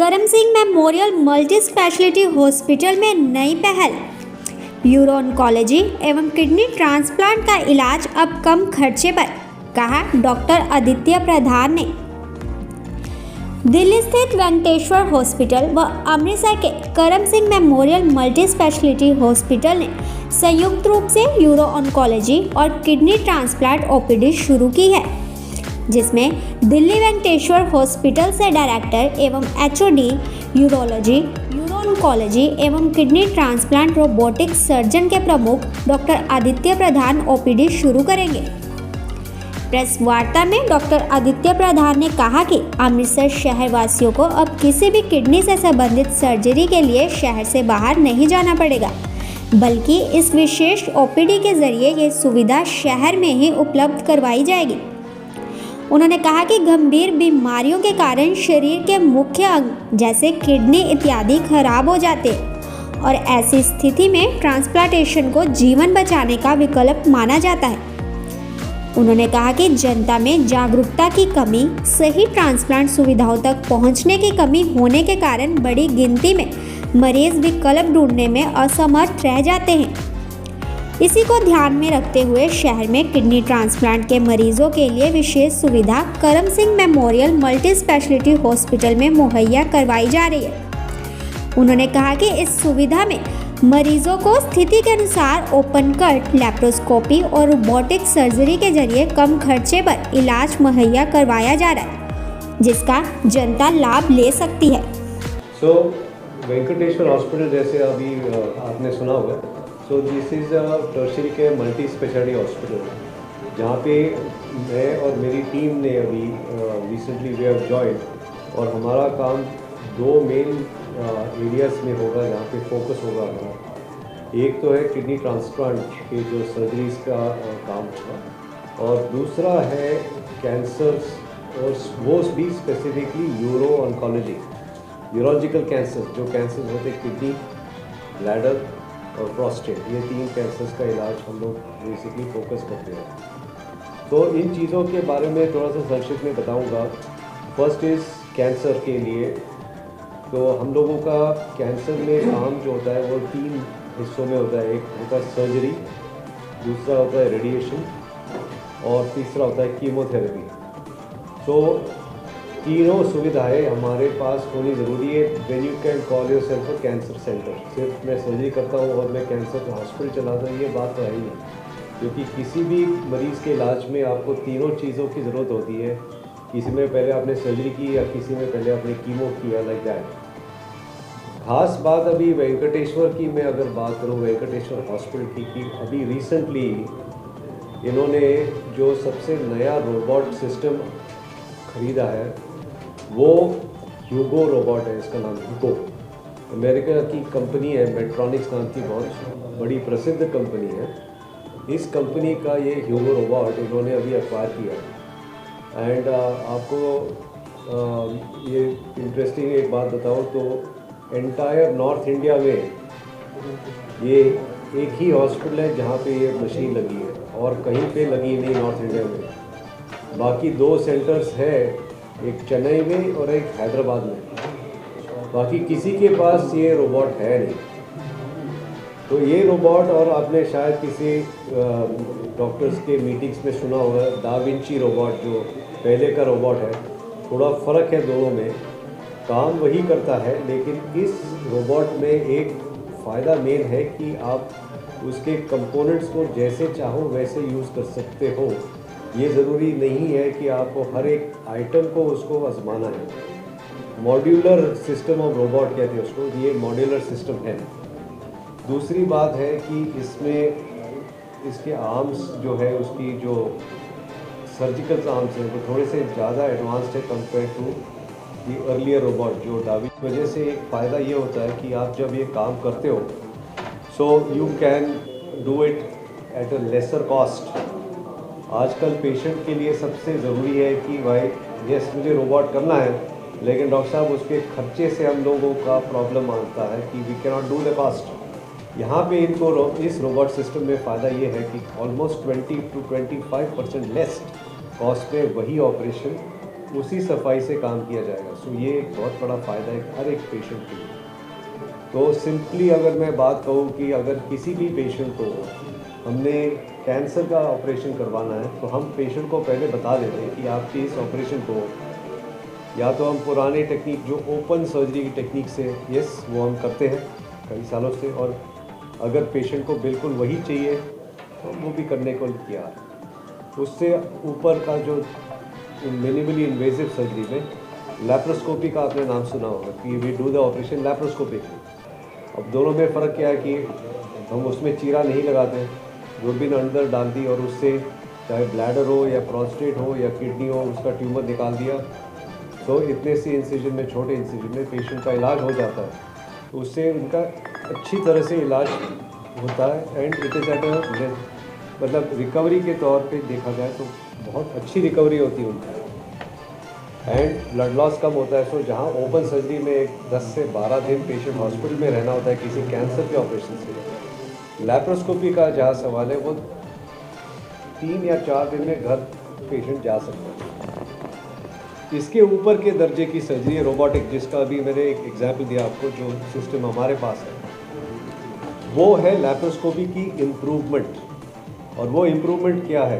करम Singh memorial multi speciality hospital में नई पहल। यूरो ऑन्कोलॉजी एवं किडनी ट्रांसप्लांट का इलाज अब कम खर्चे पर, कहा डॉक्टर आदित्य प्रधान ने। दिल्ली स्थित वेंकटेश्वर हॉस्पिटल व अमृतसर के करम Singh memorial multi speciality hospital ने संयुक्त रूप से यूरो ऑन्कोलॉजी और किडनी ट्रांसप्लांट ओपीडी शुरू की है, जिसमें दिल्ली वेंकटेश्वर हॉस्पिटल से डायरेक्टर एवं एचओडी यूरोलॉजी, यूरो ऑन्कोलॉजी एवं किडनी ट्रांसप्लांट रोबोटिक सर्जन के प्रमुख डॉक्टर आदित्य प्रधान ओपीडी शुरू करेंगे। प्रेस वार्ता में डॉक्टर आदित्य प्रधान ने कहा कि अमृतसर शहर वासियों को अब किसी भी किडनी से संबंधित सर्जरी के लिए शहर से बाहर नहीं जाना पड़ेगा, बल्कि इस विशेष ओपीडी के जरिए ये सुविधा शहर में ही उपलब्ध करवाई जाएगी। उन्होंने कहा कि गंभीर बीमारियों के कारण शरीर के मुख्य अंग जैसे किडनी इत्यादि खराब हो जाते हैं और ऐसी स्थिति में ट्रांसप्लांटेशन को जीवन बचाने का विकल्प माना जाता है। उन्होंने कहा कि जनता में जागरूकता की कमी, सही ट्रांसप्लांट सुविधाओं तक पहुंचने की कमी होने के कारण बड़ी गिनती में मरीज विकल्प ढूंढने में असमर्थ रह जाते हैं। इसी को ध्यान में रखते हुए शहर में किडनी ट्रांसप्लांट के मरीजों के लिए विशेष सुविधा करम Singh memorial multi speciality hospital में मुहैया करवाई जा रही है। उन्होंने कहा कि इस सुविधा में मरीजों को स्थिति के अनुसार ओपन कट, लैप्रोस्कोपी और रोबोटिक सर्जरी के जरिए कम खर्चे पर इलाज मुहैया करवाया जा रहा है, जिसका जनता लाभ ले सकती है। वेंकटेश्वर हॉस्पिटल जैसे अभी आपने सुना होगा, so this is a tertiary care multi speciality hospital, जहाँ पे मैं और मेरी टीम ने अभी रिसेंटली वी हैव जॉइंड, और हमारा काम दो मेन एरियाज़ में होगा जहाँ पे फोकस होगा हमारा। एक तो है किडनी ट्रांसप्लांट के जो सर्जरीज का काम होगा, और दूसरा है कैंसर्स, और वो भी specifically euro oncology, urological cancer, जो कैंसर होते हैं किडनी, ब्लैडर और प्रोस्टेट, ये तीन कैंसर्स का इलाज हम लोग बेसिकली फोकस करते हैं। तो इन चीज़ों के बारे में थोड़ा सा संक्षिप्त में बताऊंगा। फर्स्ट इज़ कैंसर के लिए, तो हम लोगों का कैंसर में काम जो होता है वो तीन हिस्सों में होता है। एक होता है सर्जरी, दूसरा होता है रेडिएशन, और तीसरा होता है कीमोथेरेपी। तो तीनों सुविधाएं हमारे पास होनी ज़रूरी है। When you can call your self a cancer centre. सिर्फ मैं सर्जरी करता हूँ और मैं कैंसर हॉस्पिटल चलाता हूँ, ये बात तो है ही नहीं, क्योंकि किसी भी मरीज़ के इलाज में आपको तीनों चीज़ों की ज़रूरत होती है। किसी में पहले आपने सर्जरी की या किसी में पहले आपने कीमो किया, लाइक दैट। खास बात अभी वेंकटेश्वर की मैं अगर बात करूँ, वेंकटेश्वर हॉस्पिटल की, कि अभी रिसेंटली इन्होंने जो सबसे नया रोबोट सिस्टम ख़रीदा है वो ह्यूगो रोबोट है। इसका नाम ह्यूगो, अमेरिका की कंपनी है, मेट्रॉनिक्स नाम की बहुत बड़ी प्रसिद्ध कंपनी है। इस कंपनी का ये ह्यूगो रोबोट इन्होंने अभी एक्वायर किया। एंड आपको ये इंटरेस्टिंग एक बात बताऊँ तो एंटायर नॉर्थ इंडिया में ये एक ही हॉस्पिटल है जहाँ पे ये मशीन लगी है, और कहीं पे लगी नहीं नॉर्थ इंडिया में। बाकी दो सेंटर्स है, एक चेन्नई में और एक हैदराबाद में। बाकी किसी के पास ये रोबोट है नहीं। तो ये रोबोट, और आपने शायद किसी डॉक्टर्स के मीटिंग्स में सुना होगा दा विंची रोबोट, जो पहले का रोबोट है। थोड़ा फ़र्क है दोनों में, काम वही करता है, लेकिन इस रोबोट में एक फ़ायदा मेन है कि आप उसके कंपोनेंट्स को जैसे चाहो वैसे यूज़ कर सकते हो। ये ज़रूरी नहीं है कि आपको हर एक आइटम को उसको आजमाना है। मॉड्यूलर सिस्टम ऑफ रोबोट कहते हैं उसको, ये मॉड्यूलर सिस्टम है। दूसरी बात है कि इसमें इसके आर्म्स जो है, उसकी जो सर्जिकल आर्म्स हैं वो थोड़े से ज़्यादा एडवांस्ड है compare to the earlier robot जो डावी। वजह से एक फ़ायदा ये होता है कि आप जब ये काम करते हो, so you can do it at a lesser cost. आजकल पेशेंट के लिए सबसे ज़रूरी है कि भाई यस मुझे रोबोट करना है, लेकिन डॉक्टर साहब उसके खर्चे से हम लोगों का प्रॉब्लम आता है कि we can not do the cost. यहाँ पे इनको इस रोबोट सिस्टम में फ़ायदा ये है कि ऑलमोस्ट 20 to 25% लेस कॉस्ट पे वही ऑपरेशन उसी सफाई से काम किया जाएगा। सो ये एक बहुत बड़ा फ़ायदा है हर एक पेशेंट के लिए। तो सिंपली अगर मैं बात कहूँ कि अगर किसी भी पेशेंट को हमने कैंसर का ऑपरेशन करवाना है तो हम पेशेंट को पहले बता देते हैं कि आपकी इस ऑपरेशन को या तो हम पुराने टेक्निक जो ओपन सर्जरी की टेक्निक से यस वो हम करते हैं कई सालों से, और अगर पेशेंट को बिल्कुल वही चाहिए तो वो भी करने को तैयार है। उससे ऊपर का जो मिनिमली इन्वेजिव सर्जरी में लैप्रोस्कोपी का आपने नाम सुना होगा कि we do the operation laparoscopically. अब दोनों में फ़र्क क्या है कि हम उसमें चीरा नहीं लगाते, दूरबीन अंदर डाल दी और उससे चाहे ब्लैडर हो या प्रोस्टेट हो या किडनी हो उसका ट्यूमर निकाल दिया, तो इतने से इंसिजन में, छोटे इंसिजन में पेशेंट का इलाज हो जाता है। तो उससे उनका अच्छी तरह से इलाज होता है and it is at a मतलब रिकवरी के तौर पे देखा जाए तो बहुत अच्छी रिकवरी होती है उनकी एंड ब्लड लॉस कम होता है। सो जहाँ ओपन सर्जरी में 10 से 12 दिन पेशेंट हॉस्पिटल में रहना होता है किसी कैंसर के ऑपरेशन से, लैप्रोस्कोपी का जहाँ सवाल है वो 3 या 4 दिन में घर पेशेंट जा सकता है। इसके ऊपर के दर्जे की सर्जरी है रोबोटिक, जिसका अभी मैंने एक एग्जाम्पल दिया आपको, जो सिस्टम हमारे पास है वो है लैप्रोस्कोपी की इम्प्रूवमेंट। और वो इम्प्रूवमेंट क्या है?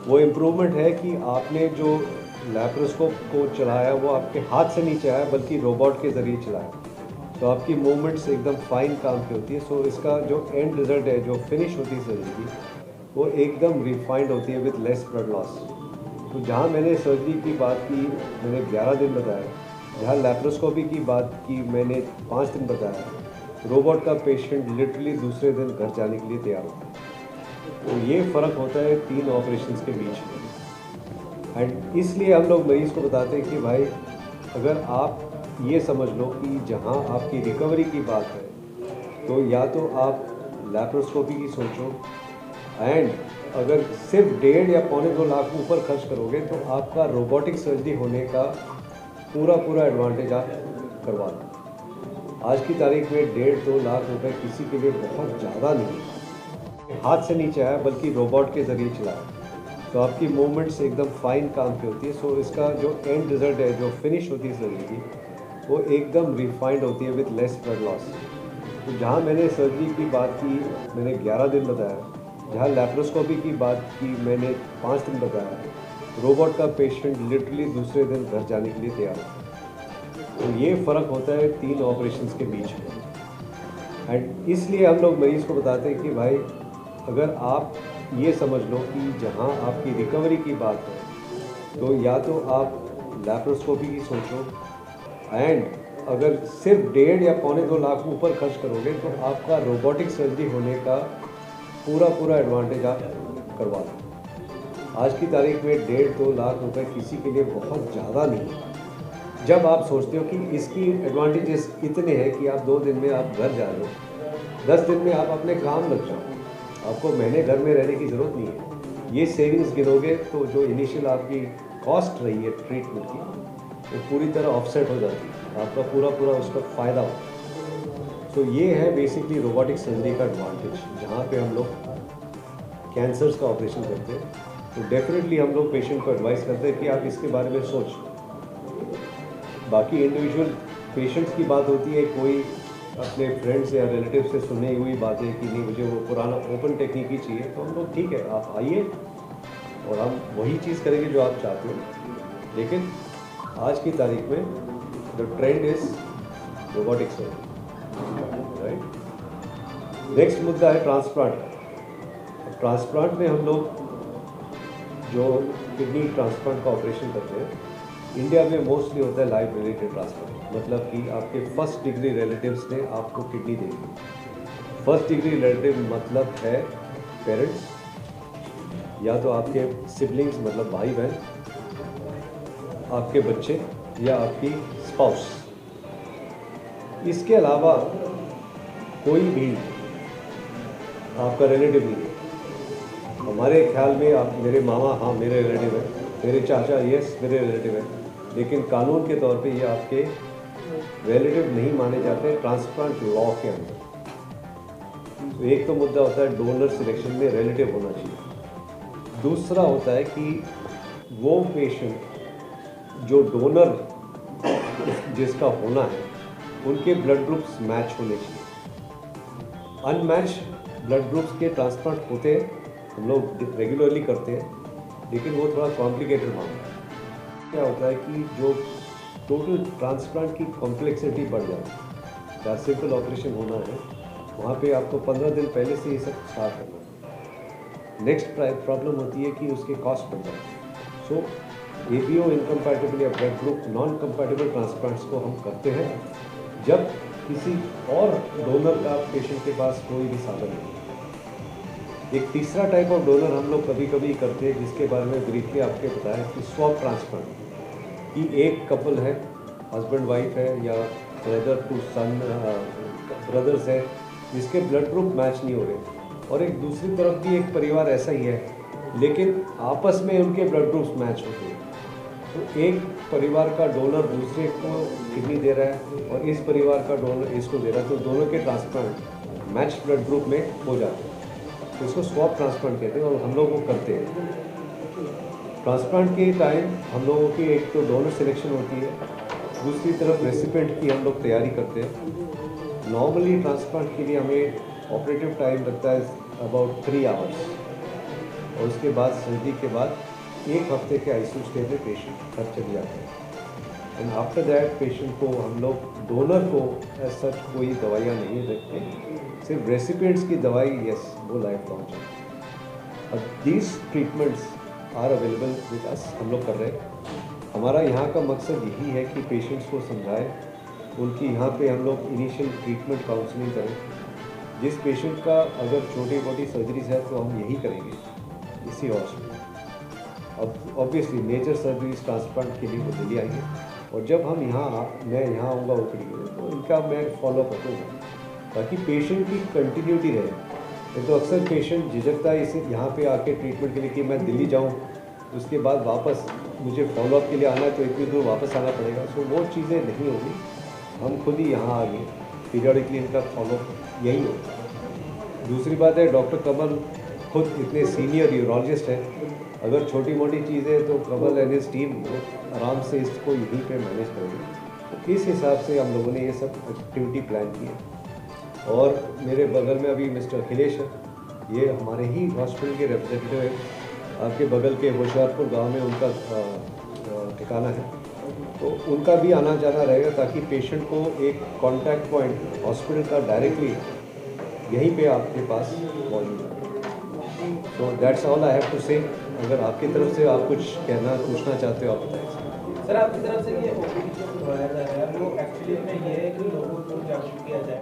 वो इम्प्रूवमेंट है कि आपने जो लैप्रोस्कोप को चलाया वो आपके हाथ से नहीं चलाया बल्कि रोबोट के ज़रिए चलाया, तो आपकी मूवमेंट्स एकदम फाइन काम की होती है। सो इसका जो एंड रिज़ल्ट है, जो फिनिश होती है सर्जरी की, वो एकदम रिफाइंड होती है विद लेस ब्लड लॉस। तो जहाँ मैंने सर्जरी की बात की मैंने 11 दिन बताया, जहाँ लैप्रोस्कोपी की बात की मैंने 5 दिन बताया, रोबोट का पेशेंट लिटरली दूसरे दिन घर जाने के लिए तैयार होता है। तो ये फ़र्क होता है 3 ऑपरेशंस के बीच में। एंड इसलिए हम लोग मरीज़ को बताते हैं कि भाई अगर आप ये समझ लो कि जहाँ आपकी रिकवरी की बात है तो या तो आप लैप्रोस्कोपी की सोचो, एंड अगर सिर्फ 1.5 या 2.25 लाख ऊपर खर्च करोगे तो आपका रोबोटिक सर्जरी होने का पूरा एडवांटेज आप करवा लो। आज की तारीख में 1.5-2 लाख रुपए किसी के लिए बहुत ज़्यादा नहीं है। हाथ से नहीं चलाया बल्कि रोबोट के ज़रिए चलाया, तो आपकी मूवमेंट्स एकदम फाइन काम की होती है। सो इसका जो एंड रिज़ल्ट है, जो फिनिश होती है सर्जरी की, वो एकदम रिफाइंड होती है विद लेस ब्लड लॉस। तो जहाँ मैंने सर्जरी की बात की मैंने 11 दिन बताया, जहाँ लैप्रोस्कोपी की बात की मैंने 5 दिन बताया, रोबोट का पेशेंट लिटरली दूसरे दिन घर जाने के लिए तैयार होता है। तो ये फ़र्क होता है 3 ऑपरेशंस के बीच में। एंड इसलिए हम लोग मरीज़ को बताते हैं कि भाई अगर आप ये समझ लो कि जहाँ आपकी रिकवरी की बात है तो या तो आप लैप्रोस्कोपी की सोचो, एंड अगर सिर्फ 1.5 या 2.25 लाख ऊपर खर्च करोगे तो आपका रोबोटिक सर्जरी होने का पूरा एडवांटेज आप करवा लो। आज की तारीख में 1.5-2 लाख रुपए किसी के लिए बहुत ज़्यादा नहीं है। जब आप सोचते हो कि इसकी एडवांटेजेस इतने हैं कि आप 2 दिन में आप घर जा रहे हो, 10 दिन में आप अपने काम लग जाओ, आपको महीने घर में रहने की ज़रूरत नहीं है। ये सेविंग्स गिनोगे तो जो इनिशियल आपकी कॉस्ट रही है ट्रीटमेंट की वो पूरी तरह ऑफसेट हो जाती है, आपका पूरा उसका फ़ायदा होता है। तो ये है बेसिकली रोबोटिक सर्जरी का एडवांटेज, जहाँ पे हम लोग कैंसर्स का ऑपरेशन करते हैं। तो डेफिनेटली हम लोग पेशेंट को एडवाइस करते हैं कि आप इसके बारे में सोच। बाकी इंडिविजुअल पेशेंट्स की बात होती है, कोई अपने फ्रेंड्स या रिलेटिव से सुनी हुई बातें कि नहीं मुझे वो पुराना ओपन टेक्निक ही चाहिए, तो हम लोग ठीक है आप आइए और हम वही चीज़ करेंगे जो आप चाहते हो। लेकिन आज की तारीख में the trend is robotic surgery, right. Next मुद्दा है ट्रांसप्लांट। ट्रांसप्लांट में हम लोग जो किडनी ट्रांसप्लांट का ऑपरेशन करते हैं, इंडिया में मोस्टली होता है लाइफ रिलेटेड ट्रांसप्लांट, मतलब कि आपके फर्स्ट डिग्री रिलेटिव्स ने आपको किडनी दे दी। फर्स्ट डिग्री रिलेटिव मतलब है पेरेंट्स, या तो आपके सिबलिंग्स मतलब भाई बहन, आपके बच्चे या आपकी स्पाउस। इसके अलावा कोई भी आपका रिलेटिव नहीं है। हमारे ख्याल में आप मेरे मामा हाँ मेरे रिलेटिव है, मेरे चाचा यस मेरे रिलेटिव है, लेकिन कानून के तौर पे ये आपके रिलेटिव नहीं माने जाते ट्रांसप्लांट लॉ के अंदर। तो एक तो मुद्दा होता है डोनर सिलेक्शन में रिलेटिव होना चाहिए। दूसरा होता है कि वो पेशेंट जो डोनर जिसका होना है उनके ब्लड ग्रुप्स मैच होने चाहिए। अनमैच्ड ब्लड ग्रुप्स के ट्रांसप्लांट होते हैं, हम लोग रेगुलरली करते हैं, लेकिन वो थोड़ा कॉम्प्लिकेटेड मामला है। क्या होता है कि जो टोटल ट्रांसप्लांट की कॉम्प्लेक्सिटी बढ़ जाती है। जहाँ सिंपल ऑपरेशन होना है वहाँ पे आपको 15 दिन पहले से ये सब स्टार्ट करना है। नेक्स्ट प्रॉब्लम होती है कि उसके कॉस्ट बढ़ जाते हैं। सो ABO इनकम्पैटिबल या blood group non compatible transplants को हम करते हैं जब किसी और डोनर का पेशेंट के पास कोई भी साधन नहीं है। एक तीसरा टाइप ऑफ डोनर हम लोग कभी कभी करते हैं, जिसके बारे में ब्रीफली आपके बताया कि स्वैप ट्रांसप्लांट, कि एक कपल है, हस्बैंड वाइफ है या ब्रदर टू सन ब्रदर्स है, जिसके ब्लड ग्रुप मैच नहीं हो रहे, और एक दूसरी तरफ भी एक परिवार ऐसा ही है लेकिन आपस में उनके ब्लड ग्रुप्स मैच होते हैं। तो एक परिवार का डोनर दूसरे को किडनी दे रहा है और इस परिवार का डोनर इसको दे रहा है, तो दोनों के ट्रांसप्लांट मैच ब्लड ग्रुप में हो जाते हैं। तो इसको स्वैप ट्रांसप्लांट कहते हैं और हम लोग वो करते हैं। ट्रांसप्लांट के टाइम हम लोगों की एक तो डोनर सिलेक्शन होती है, दूसरी तरफ रेसिपिएंट की हम लोग तैयारी करते हैं। नॉर्मली ट्रांसप्लांट के लिए हमें ऑपरेटिव टाइम लगता है अबाउट 3 आवर्स, और उसके बाद सर्जरी के बाद 1 हफ्ते के ICU स्टे में पेशेंट घर चले जाते हैं। एंड आफ्टर दैट पेशेंट को हम लोग डोनर को एज सच कोई दवाइयाँ नहीं देते, सिर्फ रेसिपिएंट्स की दवाई यस वो लाइफ लॉन्ग है। अब these treatments are available with us, हम लोग कर रहे हैं। हमारा यहाँ का मकसद यही है कि पेशेंट्स को समझाएं, उनकी यहाँ पे हम लोग इनिशियल ट्रीटमेंट काउंसलिंग करें। जिस पेशेंट का अगर छोटी मोटी सर्जरीज है तो हम यही करेंगे इसी हॉस्पिटल। अब ऑब्वियसली मेजर सर्जरीज ट्रांसप्लांट के लिए वो दिल्ली आएंगे, और जब हम मैं यहाँ आऊँगा ओपीडी में तो इनका मैं फॉलोअप रखूँगा ताकि पेशेंट की कंटिन्यूटी रहे। तो अक्सर पेशेंट झिझकता है इसे यहाँ पे आके ट्रीटमेंट के लिए कि मैं दिल्ली जाऊँ, उसके बाद वापस मुझे फॉलोअप के लिए आना है तो इतनी दूर वापस आना पड़ेगा। सो वो चीज़ें नहीं होगी, हम खुद ही यहाँ आ गए, पीरियडिकली इनका फॉलोअप यही होगा। दूसरी बात है, डॉक्टर कमल खुद इतने सीनियर यूरोलॉजिस्ट हैं, अगर छोटी मोटी चीज़ें तो कमल एंड हिज टीम आराम से इसको यहीं पे मैनेज करेंगे। तो इस हिसाब से हम लोगों ने ये सब एक्टिविटी प्लान की है। और मेरे बगल में अभी मिस्टर अखिलेश है, ये हमारे ही हॉस्पिटल के रिप्रेजेंटेटिव है। आपके बगल के होशियारपुर गांव में उनका ठिकाना है, तो उनका भी आना जाना रहेगा ताकि पेशेंट को एक कांटेक्ट पॉइंट हॉस्पिटल का डायरेक्टली यहीं पे आपके पास मौजूद है। तो that's all I have to say. अगर आपकी तरफ से आप कुछ पूछना चाहते हो आप बताएं। सर, आपकी तरफ से ये ओपीडी जो करवाया जा रहा है वो एक्चुअली में ये है कि लोगों को जागरूक किया जाए